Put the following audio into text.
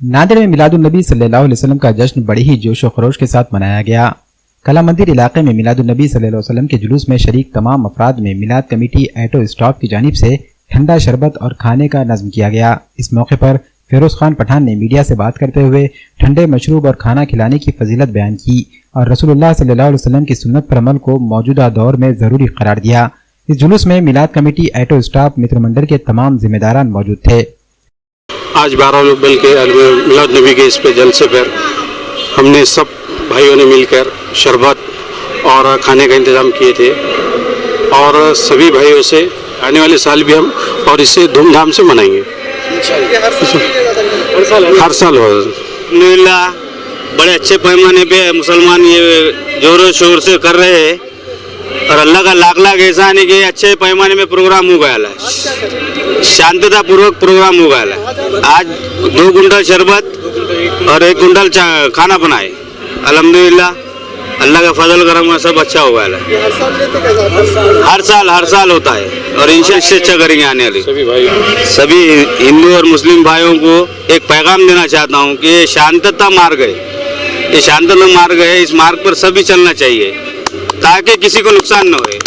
نادر میں میلاد النبی صلی اللہ علیہ وسلم کا جشن بڑی ہی جوش و خروش کے ساتھ منایا گیا۔ کلا مندر علاقے میں میلاد النبی صلی اللہ علیہ وسلم کے جلوس میں شریک تمام افراد میں میلاد کمیٹی ایٹو اسٹاف کی جانب سے ٹھنڈا شربت اور کھانے کا نظم کیا گیا۔ اس موقع پر فیروز خان پٹھان نے میڈیا سے بات کرتے ہوئے ٹھنڈے مشروب اور کھانا کھلانے کی فضیلت بیان کی اور رسول اللہ صلی اللہ علیہ وسلم کی سنت پر عمل کو موجودہ دور میں ضروری قرار دیا۔ اس جلوس میں میلاد کمیٹی ایٹو اسٹاف متر منڈل کے تمام ذمہ داران موجود تھے۔ آج 12 لوگ مل کے میلاد نبی کے اس پہ جلسے پر ہم نے سب بھائیوں نے مل کر شربت اور کھانے کا انتظام کیے تھے اور سبھی بھائیوں سے آنے والے سال بھی ہم اور اسے دھوم دھام سے منائیں گے۔ ہر سال ہو الحمدللہ بڑے اچھے پیمانے پہ مسلمان یہ زور و شور سے کر رہے ہیں اور اللہ کا لاکھ لاکھ احسان ہے کہ اچھے پیمانے میں پروگرام ہو گیا ہے، شانتتا پوروک پروگرام ہو گیا ہے۔ آج 2 کنٹل شربت اور 1 کنٹل کھانا بنائے، الحمدللہ اللہ کا فضل کرم سب اچھا ہو گیا ہے۔ ہر سال ہوتا ہے اور انشاءاللہ اس سے اچھا کریں گے آنے والے سبھی ہندو اور مسلم بھائیوں کو ایک پیغام دینا چاہتا ہوں کہ یہ شانتتا مارگ ہے، یہ شانتتا مارگ ہے، اس مارگ پر سبھی چلنا چاہیے تاکہ کسی کو نقصان نہ ہوئے۔